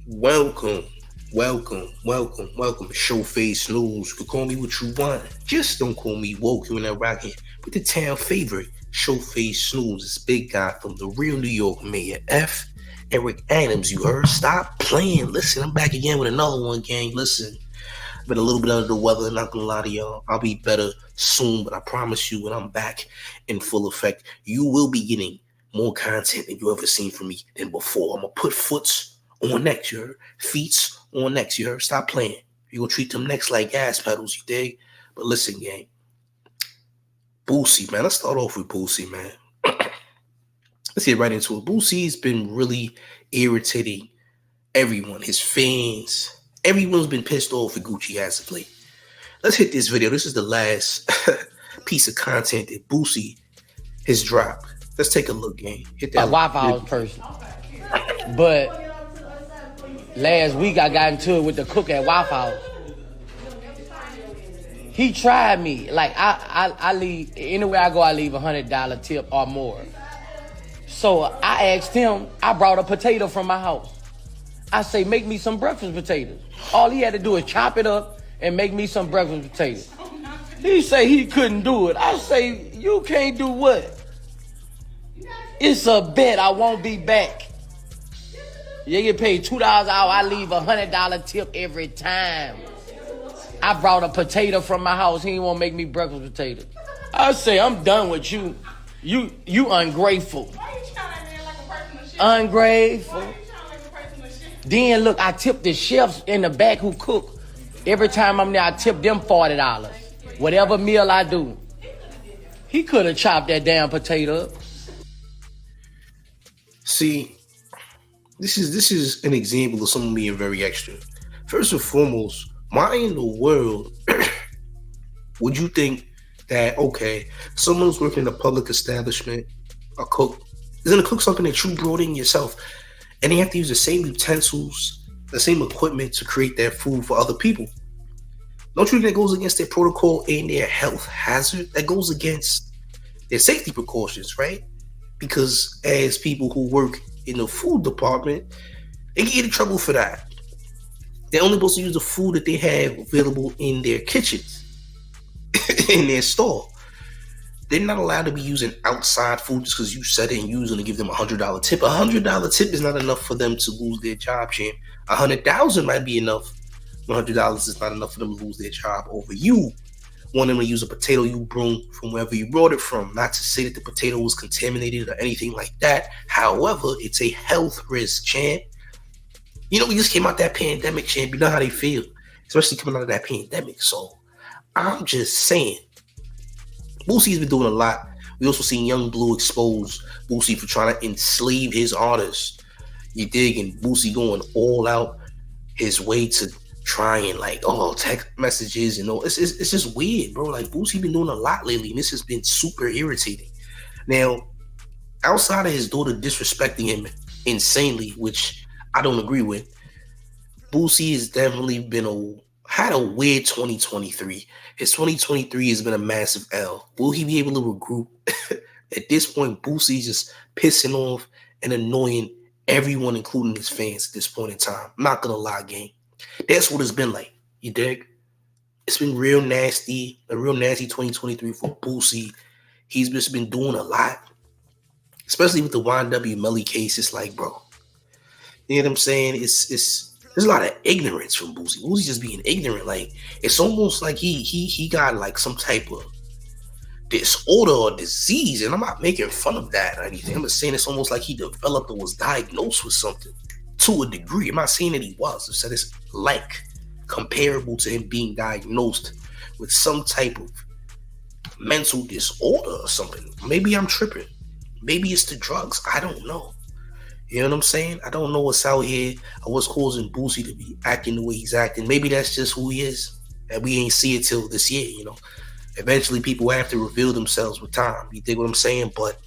Welcome, welcome. Showface News. You can call me what you want. Just don't call me woke. You and that rockin' with the town favorite. Showface News. This big guy from the real New York mayor, F. Eric Adams. You heard? Stop playing. Listen, I'm back again with another one, gang. Listen, I've been a little bit under the weather. Not gonna lie to y'all. I'll be better soon, but I promise you, when I'm back in full effect, you will be getting more content than you ever seen from me than before. I'm gonna put foots on next, you heard? Feets on next, you heard? Stop playing. You gonna treat them necks like gas pedals, you dig? But listen, gang. Boosie, man. Let's start off with Boosie, man. Let's get right into it. Boosie's been really irritating everyone, his fans. Everyone's been pissed off with Gucci as of late. Let's hit this video. This is the last piece of content that Boosie has dropped. Let's take a look, gang. Hit that. A Waffle House person. But last week I got into it with the cook at Waffle House. He tried me. Like I leave anywhere I go, I leave $100 tip or more. So I asked him, I brought a potato from my house. I say, make me some breakfast potatoes. All he had to do is chop it up and make me some breakfast potatoes. He say he couldn't do it. I say, you can't do what? It's a bet, I won't be back. You get paid $2 an hour, I leave $100 tip every time. I brought a potato from my house, he ain't wanna make me breakfast potatoes. I say, I'm done with you. You ungrateful. Why you trying to man like a personal shit? Ungrateful. Why you trying to like a personal shit? Then look, I tip the chefs in the back who cook. Every time I'm there, I tip them $40. Whatever meal I do. He could have chopped that damn potato up. See, this is an example of someone being very extra. First and foremost, why in the world would you think that, okay, someone's working in a public establishment, a cook, is gonna cook something that you brought in yourself, and they have to use the same utensils, the same equipment to create that food for other people? Don't you think that goes against their protocol and their health hazard? That goes against their safety precautions, right? Because as people who work in the food department, they get in trouble for that. They're only supposed to use the food that they have available in their kitchens, in their store. They're not allowed to be using outside food just because you said it and you was going to give them $100 tip. $100 tip is not enough for them to lose their job, champ. $100,000 might be enough. $100 is not enough for them to lose their job over you. Want them to use a potato you brought from wherever you brought it from. Not to say that the potato was contaminated or anything like that. However, it's a health risk, champ. You know, we just came out that pandemic, champ. You know how they feel, especially coming out of that pandemic. So I'm just saying, Boosie's been doing a lot. We also seen Young Blue expose Boosie for trying to enslave his artists. You dig? And Boosie going all out his way to try and text messages and all. It's just weird, bro. Like, Boosie been doing a lot lately, and this has been super irritating. Now, outside of his daughter disrespecting him insanely, which I don't agree with, Boosie has definitely had a weird 2023. His 2023 has been a massive L. Will he be able to regroup? At this point, Boosie's just pissing off and annoying everyone, including his fans at this point in time. I'm not gonna lie, gang. That's what it's been like. You dig? It's been real nasty, a real nasty 2023 for Boosie. He's just been doing a lot, especially with the YNW Melly case. It's like, bro, you know what I'm saying? There's a lot of ignorance from Boosie. Boosie's just being ignorant. Like, it's almost like he got like some type of disorder or disease, and I'm not making fun of that or anything. I'm just saying it's almost like he developed or was diagnosed with something to a degree. I'm not saying that he was. I said it's like comparable to him being diagnosed with some type of mental disorder or something. Maybe I'm tripping. Maybe it's the drugs. I don't know. You know what I'm saying? I don't know what's out here or what's causing Boosie to be acting the way he's acting. Maybe that's just who he is, and we ain't see it till this year, you know. Eventually, people have to reveal themselves with time. You dig what I'm saying? But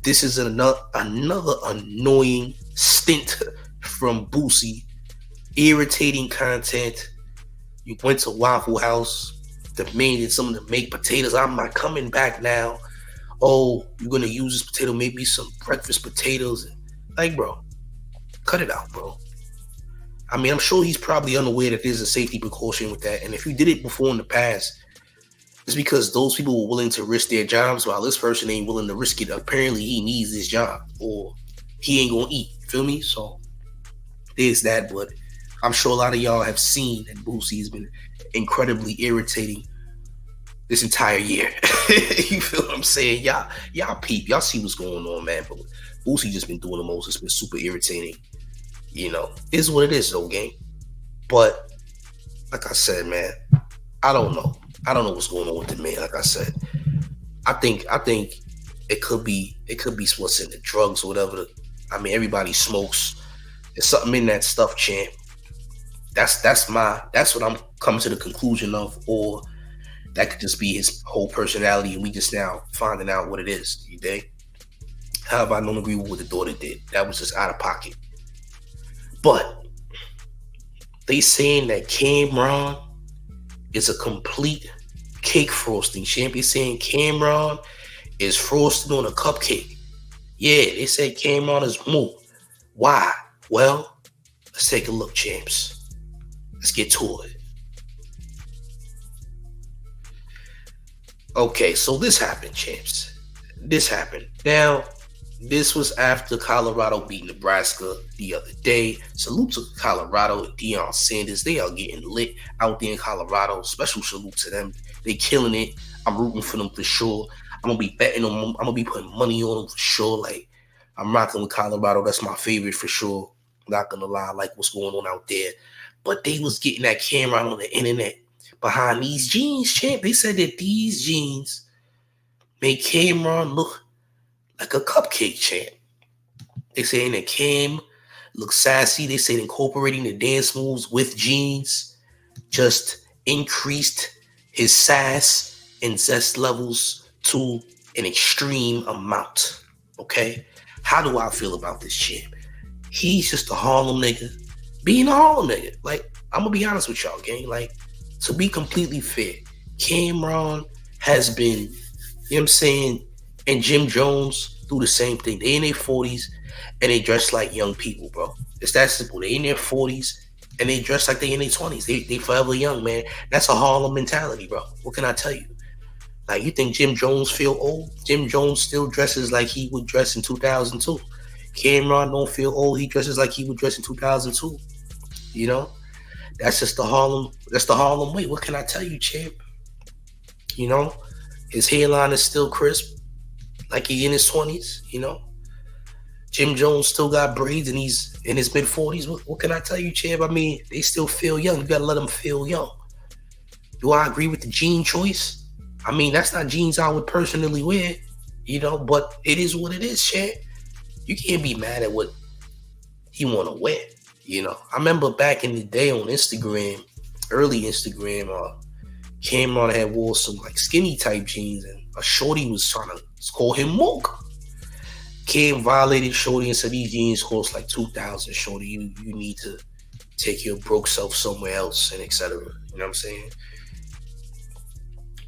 this is another annoying stint from Boosie. Irritating content. You went to Waffle House, demanded someone to make potatoes. I'm not coming back now. Oh, you're going to use this potato, maybe some breakfast potatoes. Like, bro, cut it out, bro. I mean, I'm sure he's probably unaware that there's a safety precaution with that. And if you did it before in the past, it's because those people were willing to risk their jobs while this person ain't willing to risk it. Apparently, he needs this job or he ain't gonna eat. You feel me? So there's that. But I'm sure a lot of y'all have seen that Boosie has been incredibly irritating this entire year. You feel what I'm saying? Y'all peep. Y'all see what's going on, man. But Boosie just been doing the most. It's been super irritating. You know, it's what it is, though, gang. But like I said, man, I don't know. I don't know what's going on with the man. Like I said, I think it could be what's in the drugs or whatever. I mean, everybody smokes. There's something in that stuff, champ. That's what I'm coming to the conclusion of, or that could just be his whole personality, and we just now finding out what it is. You dig? However, I don't agree with what the daughter did. That was just out of pocket. But they saying that Camron is a complete cake frosting. Champion saying Camron is frosted on a cupcake. Yeah, they said Camron is moo. Why? Well, let's take a look, champs. Let's get to it. Okay, so this happened, champs. This happened. Now, this was after Colorado beat Nebraska the other day. Salute to Colorado and Deion Sanders. They are getting lit out there in Colorado. Special salute to them. They killing it. I'm rooting for them for sure. I'm going to be betting on them. I'm going to be putting money on them for sure. Like, I'm rocking with Colorado. That's my favorite for sure. Not going to lie. I like what's going on out there. But they was getting that camera on the internet behind these jeans, champ. They said that these jeans made Camron look like a cupcake, champ. They saying that Cam looks sassy. They said incorporating the dance moves with jeans just increased his sass and zest levels to an extreme amount. Okay? How do I feel about this champ? He's just a Harlem nigga being a Harlem nigga. Like, I'm gonna be honest with y'all, gang. Like, to be completely fair, Camron has been, you know what I'm saying, and Jim Jones do the same thing. They in their 40s and they dress like young people, bro. It's that simple. They in their 40s and they dress like they in their 20s. They forever young, man. That's a Harlem mentality, bro. What can I tell you? Like, you think Jim Jones feel old? Jim Jones still dresses like he would dress in 2002. Camron don't feel old. He dresses like he would dress in 2002. You know? That's just the Harlem way. What can I tell you, champ? You know? His hairline is still crisp. Like he in his 20s, you know? Jim Jones still got braids and he's in his mid-40s. What can I tell you, champ? I mean, they still feel young. You gotta let them feel young. Do I agree with the jean choice? I mean, that's not jeans I would personally wear, you know, but it is what it is, champ. You can't be mad at what he want to wear, you know. I remember back in the day on Instagram, early Instagram, Camron had wore some like skinny type jeans and a shorty was trying to call him Mook. Cam violated shorty and said these jeans cost like $2,000. Shorty, you need to take your broke self somewhere else and etc. You know what I'm saying?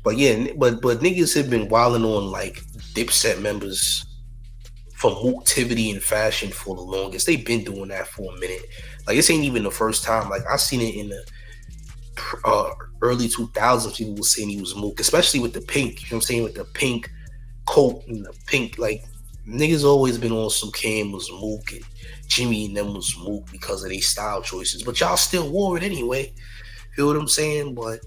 But yeah, but niggas have been wilding on like Dipset members for mooktivity and fashion for the longest. They've been doing that for a minute. Like, this ain't even the first time. Like, I seen it in the early 2000s. People were saying he was mook, especially with the pink. You know what I'm saying? With the pink coat and the pink, like, niggas always been on some Cam was mook and Jimmy and them was mook because of their style choices. But y'all still wore it anyway. Feel what I'm saying? But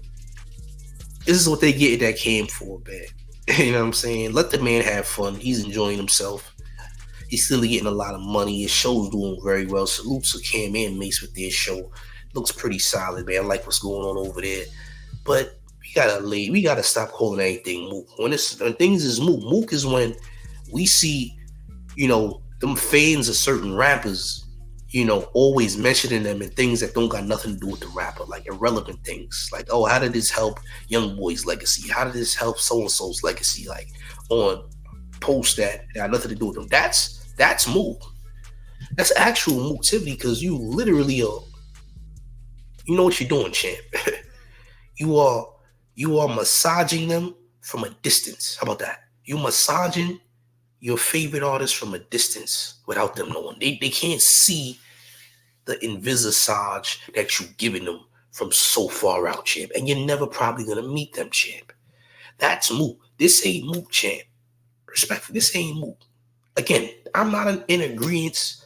this is what they get that Cam for, man. You know what I'm saying? Let the man have fun. He's enjoying himself. He's still getting a lot of money. His show's doing very well. Salute to Cam and Mase with their show. Looks pretty solid, man. I like what's going on over there. But we gotta stop calling anything mook. When things is mook, mook is when we see, you know, them fans of certain rappers, you know, always mentioning them and things that don't got nothing to do with the rapper, like irrelevant things. Like, oh, how did this help Young Boy's legacy? How did this help so-and-so's legacy? Like, on posts that got nothing to do with them. That's mook. That's actual mooktivity because you literally are, you know what you're doing, champ. You are massaging them from a distance. How about that? You massaging your favorite artist from a distance without them knowing. They can't see the envisage that you've given them from so far out, champ. And you're never probably going to meet them, champ. That's Mook. This ain't Mook, champ. Respectfully, this ain't Mook. Again, I'm not in agreement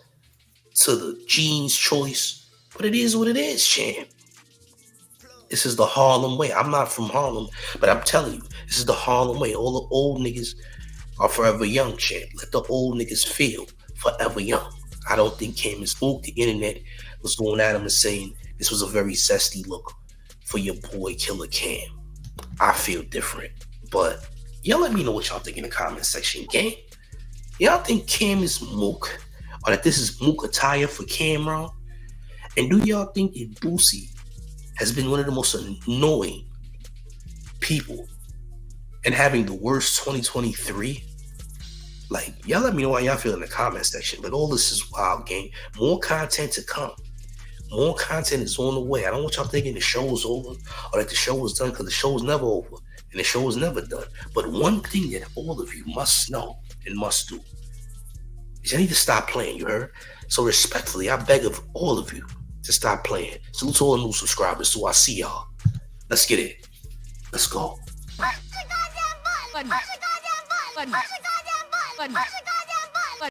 to the jeans choice, but it is what it is, champ. This is the Harlem way. I'm not from Harlem, but I'm telling you, this is the Harlem way. All the old niggas are forever young, champ. Let the old niggas feel forever young. I don't think Cam is Mook. The internet was going at him and saying this was a very zesty look for your boy Killer Cam. I feel different. But y'all let me know what y'all think in the comment section, gang. Y'all think Cam is Mook? Or that this is Mook attire for Camron? And do y'all think that Boosie has been one of the most annoying people and having the worst 2023? Like, y'all let me know how y'all feel in the comment section. But all this is wild, gang. More content to come. More content is on the way. I don't want y'all thinking the show is over or that the show is done, because the show is never over and the show is never done. But one thing that all of you must know and must do is you need to stop playing, you heard? So respectfully, I beg of all of you to stop playing. Salute to all the new subscribers. So I see y'all. Let's get it. Let's go. Push the goddamn button. Push the goddamn button. Push the goddamn button.